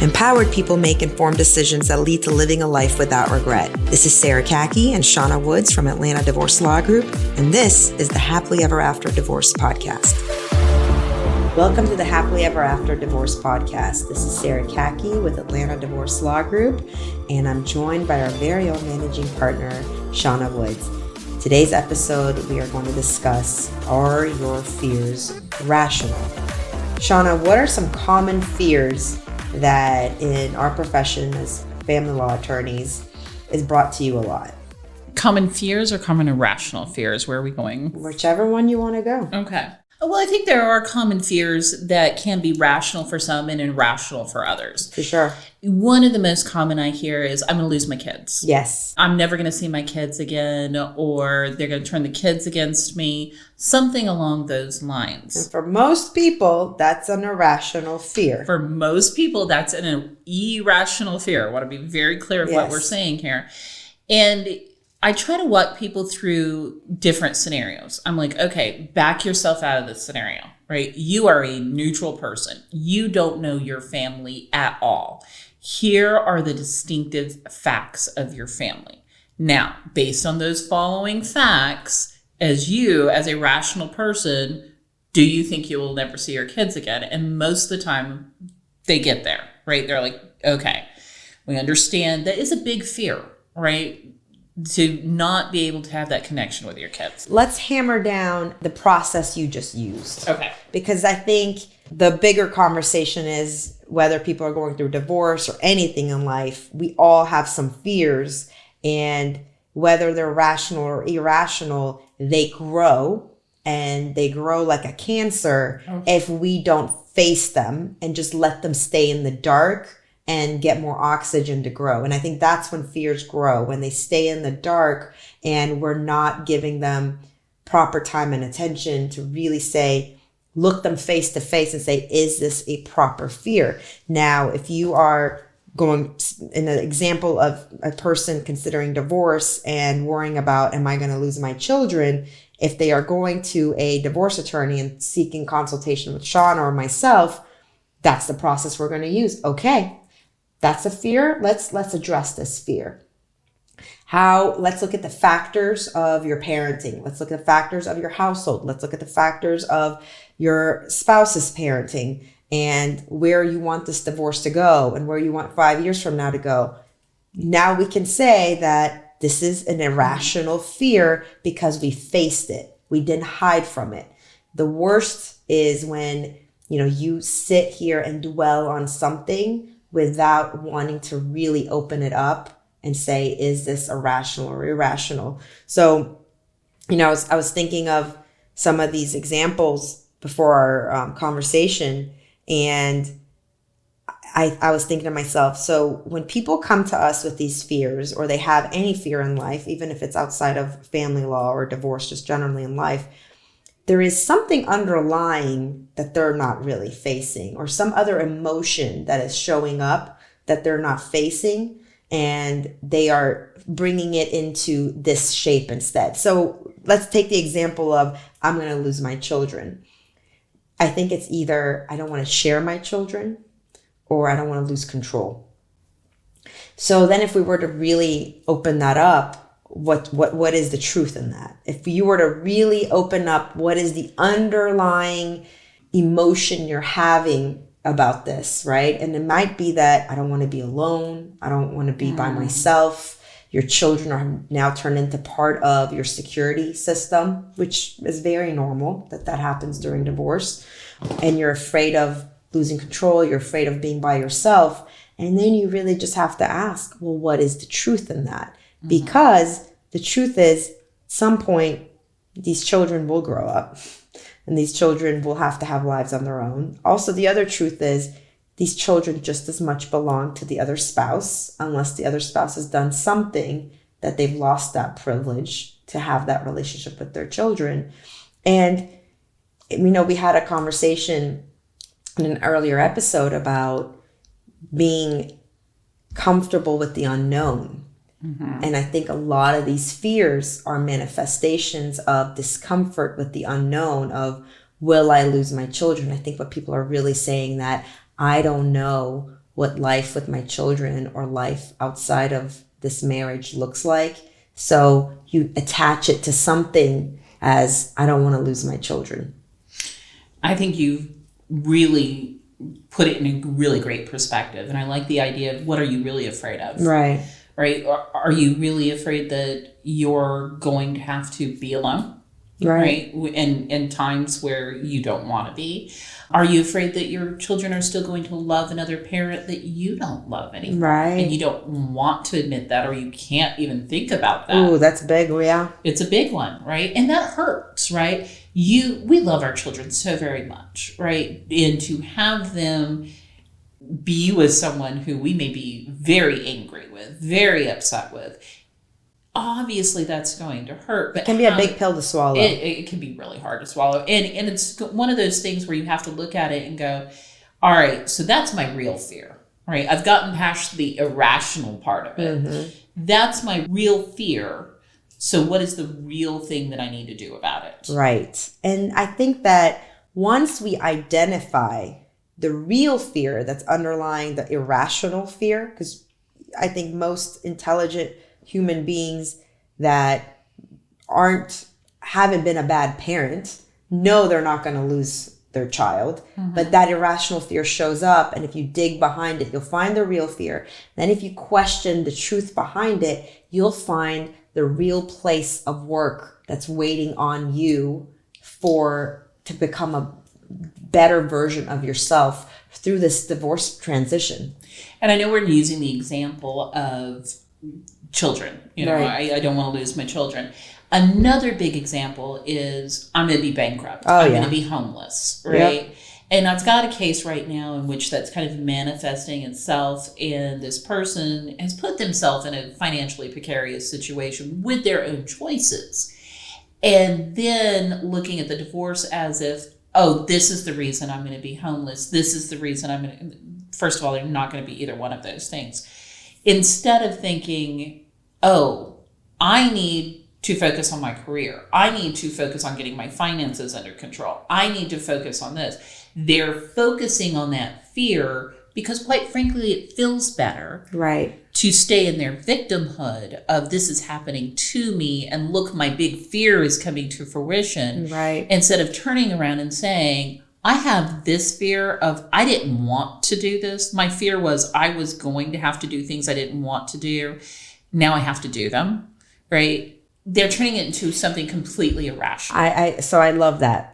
Empowered people make informed decisions that lead to living a life without regret. This is Sara and Shawna Woods from Atlanta Divorce Law Group, and this is the Happily Ever After Divorce Podcast. Welcome to the Happily Ever After Divorce Podcast. This is Sara with Atlanta Divorce Law Group, and I'm joined by our very own managing partner, Shawna Woods. Today's episode, we are going to discuss, are your fears rational? Shawna, what are some common fears that in our profession as family law attorneys is brought to you a lot? Common fears or common irrational fears? Where are we going? Whichever one you want to go. Okay. Well, I think there are common fears that can be rational for some and irrational for others. For sure. One of the most common I hear is, I'm going to lose my kids. Yes. I'm never going to see my kids again, or they're going to turn the kids against me. Something along those lines. And for most people, that's an irrational fear. For most people, that's an irrational fear. I want to be very clear of what we're saying here. And I try to walk people through different scenarios. I'm like, okay, back yourself out of this scenario, right? You are a neutral person. You don't know your family at all. Here are the distinctive facts of your family. Now, based on those following facts, as a rational person, do you think you will never see your kids again? And most of the time, they get there, right? They're like, okay, we understand that is a big fear, right? To not be able to have that connection with your kids. Let's hammer down the process you just used. Okay. Because I think the bigger conversation is whether people are going through divorce or anything in life, we all have some fears, and whether they're rational or irrational, they grow, and they grow like a cancer if we don't face them and just let them stay in the dark and get more oxygen to grow. And I think that's when fears grow, when they stay in the dark and we're not giving them proper time and attention to really say, look them face to face and say, is this a proper fear? Now, if you are going in an example of a person considering divorce and worrying about, am I going to lose my children? If they are going to a divorce attorney and seeking consultation with Shawna or myself, that's the process we're going to use. Okay. That's a fear. Let's address this fear. Let's look at the factors of your parenting. Let's look at the factors of your household. Let's look at the factors of your spouse's parenting and where you want this divorce to go and where you want 5 years from now to go. Now we can say that this is an irrational fear because we faced it. We didn't hide from it. The worst is when, you sit here and dwell on something without wanting to really open it up and say, is this irrational or irrational? So, I was thinking of some of these examples before our conversation, and I was thinking to myself, so when people come to us with these fears, or they have any fear in life, even if it's outside of family law or divorce, just generally in life, there is something underlying that they're not really facing, or some other emotion that is showing up that they're not facing, and they are bringing it into this shape instead. So let's take the example of, I'm going to lose my children. I think it's either I don't want to share my children, or I don't want to lose control. So then if we were to really open that up, what is the truth in that? If you were to really open up, what is the underlying emotion you're having about this, right? And it might be that I don't want to be alone. I don't want to be by myself. Your children are now turned into part of your security system, which is very normal that happens during divorce. And you're afraid of losing control. You're afraid of being by yourself. And then you really just have to ask, well, what is the truth in that? Because the truth is, at some point, these children will grow up and these children will have to have lives on their own. Also, the other truth is these children just as much belong to the other spouse, unless the other spouse has done something that they've lost that privilege to have that relationship with their children. And, we had a conversation in an earlier episode about being comfortable with the unknown. Mm-hmm. And I think a lot of these fears are manifestations of discomfort with the unknown of, will I lose my children? I think what people are really saying that I don't know what life with my children or life outside of this marriage looks like. So you attach it to something as, I don't want to lose my children. I think you've really put it in a really great perspective. And I like the idea of, what are you really afraid of? Right. Right? Are you really afraid that you're going to have to be alone? Right. In times where you don't want to be? Are you afraid that your children are still going to love another parent that you don't love anymore? Right. And you don't want to admit that, or you can't even think about that. Ooh, that's big, yeah. It's a big one, right? And that hurts, right? We love our children so very much, right? And to have them be with someone who we may be very angry with, very upset with, obviously that's going to hurt. But it can be a big pill to swallow. It can be really hard to swallow. And it's one of those things where you have to look at it and go, all right, so that's my real fear, right? I've gotten past the irrational part of it. Mm-hmm. That's my real fear. So what is the real thing that I need to do about it? Right. And I think that once we identify the real fear that's underlying the irrational fear, because I think most intelligent human beings that haven't been a bad parent know they're not going to lose their child. Mm-hmm. But that irrational fear shows up. And if you dig behind it, you'll find the real fear. Then if you question the truth behind it, you'll find the real place of work that's waiting on you to become a better version of yourself through this divorce transition. And I know we're using the example of children. Right. I don't want to lose my children. Another big example is, I'm going to be bankrupt. Oh, I'm going to be homeless, right? Yep. And I've got a case right now in which that's kind of manifesting itself, and this person has put themselves in a financially precarious situation with their own choices. And then looking at the divorce as if, oh, this is the reason I'm going to be homeless. This is the reason I'm going to... First of all, they're not going to be either one of those things. Instead of thinking, oh, I need to focus on my career. I need to focus on getting my finances under control. I need to focus on this. They're focusing on that fear because, quite frankly, it feels better. Right. To stay in their victimhood of, this is happening to me, and look, my big fear is coming to fruition. Right. Instead of turning around and saying, I have this fear of, I didn't want to do this. My fear was I was going to have to do things I didn't want to do. Now I have to do them, right? They're turning it into something completely irrational. So I love that.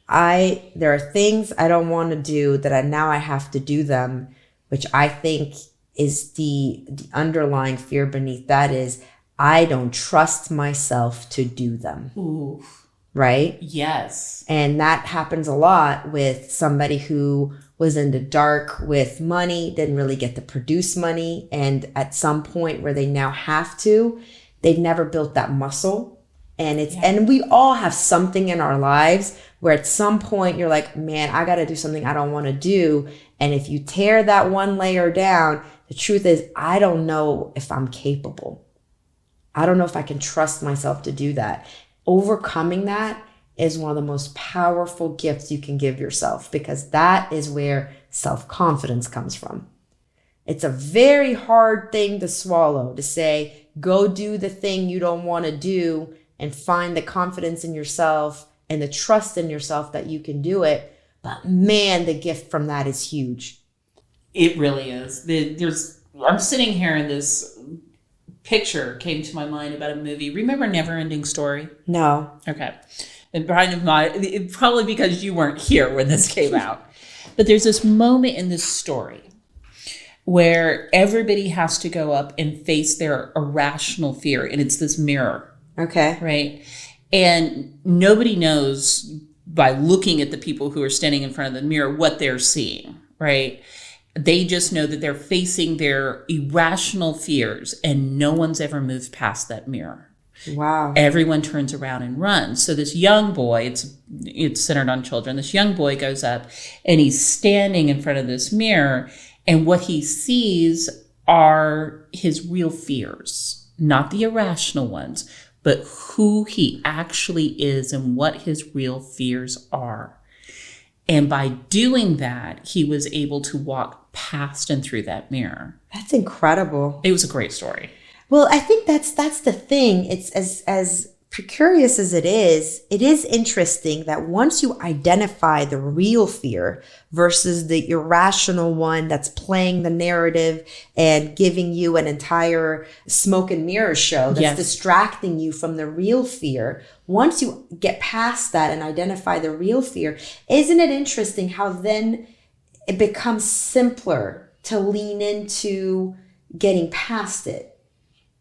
There are things I don't want to do that I have to do them, which I think is the underlying fear beneath that is, I don't trust myself to do them. Ooh. Right? Yes. And that happens a lot with somebody who was in the dark with money, didn't really get to produce money. And at some point where they now have to, they've never built that muscle. And we all have something in our lives where at some point you're like, man, I got to do something I don't want to do. And if you tear that one layer down, the truth is, I don't know if I'm capable. I don't know if I can trust myself to do that. Overcoming that is one of the most powerful gifts you can give yourself, because that is where self-confidence comes from. It's a very hard thing to swallow, to say, go do the thing you don't want to do and find the confidence in yourself and the trust in yourself that you can do it. But man, the gift from that is huge. It really is. I'm sitting here and this picture came to my mind about a movie. Remember Neverending Story? No. Okay. And probably because you weren't here when this came out. But there's this moment in this story where everybody has to go up and face their irrational fear. And it's this mirror. Okay. Right? And nobody knows by looking at the people who are standing in front of the mirror what they're seeing. Right? They just know that they're facing their irrational fears, and no one's ever moved past that mirror. Wow. Everyone turns around and runs. So this young boy, it's centered on children. This young boy goes up and he's standing in front of this mirror, and what he sees are his real fears, not the irrational ones, but who he actually is and what his real fears are. And by doing that, he was able to walk past and through that mirror. That's incredible. It was a great story. Well, I think that's the thing. It's as precarious as it is interesting that once you identify the real fear versus the irrational one that's playing the narrative and giving you an entire smoke and mirror show that's distracting you from the real fear. Once you get past that and identify the real fear, isn't it interesting how then it becomes simpler to lean into getting past it?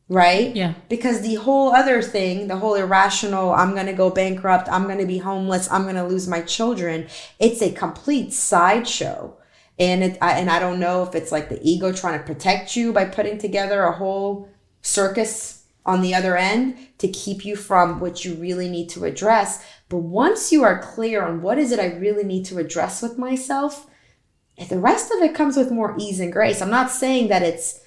Right? Yeah. Because the whole other thing, the whole irrational, I'm going to go bankrupt, I'm going to be homeless, I'm going to lose my children, it's a complete sideshow. And I don't know if it's like the ego trying to protect you by putting together a whole circus on the other end to keep you from what you really need to address. But once you are clear on what is it I really need to address with myself, the rest of it comes with more ease and grace. I'm not saying that it's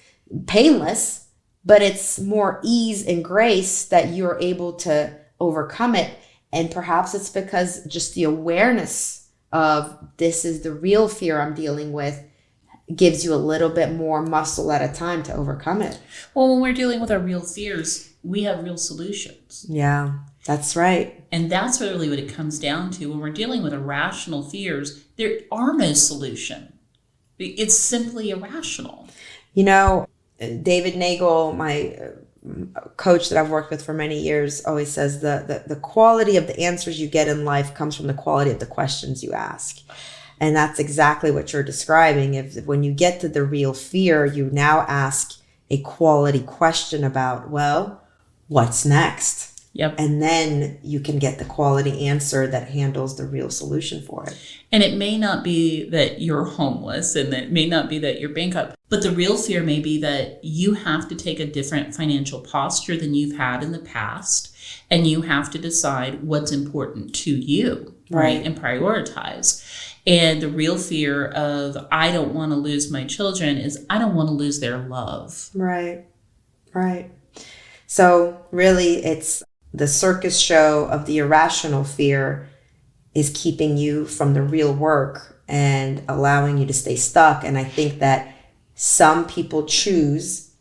painless, but it's more ease and grace that you're able to overcome it. And perhaps it's because just the awareness of this is the real fear I'm dealing with gives you a little bit more muscle at a time to overcome it. Well, when we're dealing with our real fears, we have real solutions. Yeah, that's right. And that's really what it comes down to. When we're dealing with irrational fears, there are no solution. It's simply irrational. You know, David Nagel, my coach that I've worked with for many years, always says the quality of the answers you get in life comes from the quality of the questions you ask. And that's exactly what you're describing. If when you get to the real fear, you now ask a quality question about, well, what's next? Yep. And then you can get the quality answer that handles the real solution for it. And it may not be that you're homeless, and it may not be that you're bankrupt, but the real fear may be that you have to take a different financial posture than you've had in the past, and you have to decide what's important to you, right? And prioritize. And the real fear of, I don't want to lose my children, is I don't want to lose their love. Right. So really, it's the circus show of the irrational fear is keeping you from the real work and allowing you to stay stuck. And I think that some people choose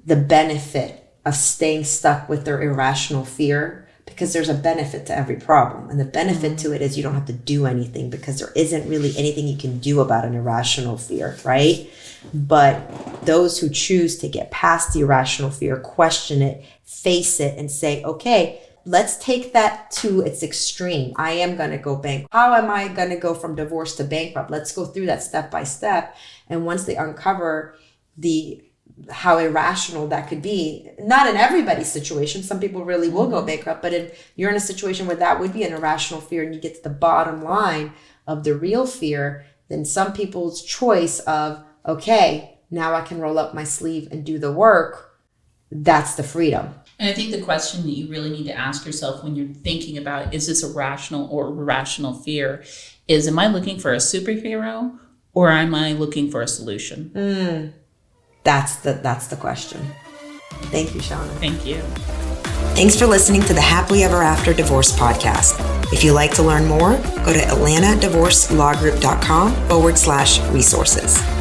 the benefit of staying stuck with their irrational fear because there's a benefit to every problem. And the benefit to it is you don't have to do anything because there isn't really anything you can do about an irrational fear, right? But those who choose to get past the irrational fear, question it, face it, and say, okay, let's take that to its extreme. I am going to go bankrupt. How am I going to go from divorce to bankrupt? Let's go through that step by step. And once they uncover how irrational that could be, not in everybody's situation, some people really will go bankrupt, but if you're in a situation where that would be an irrational fear and you get to the bottom line of the real fear, then some people's choice of, okay, now I can roll up my sleeve and do the work, that's the freedom. And I think the question that you really need to ask yourself when you're thinking about, is this a rational or irrational fear, is, am I looking for a superhero or am I looking for a solution? That's the question. Thank you, Shawna. Thank you. Thanks for listening to the Happily Ever After Divorce Podcast. If you'd like to learn more, go to atlantadivorcelawgroup.com/resources.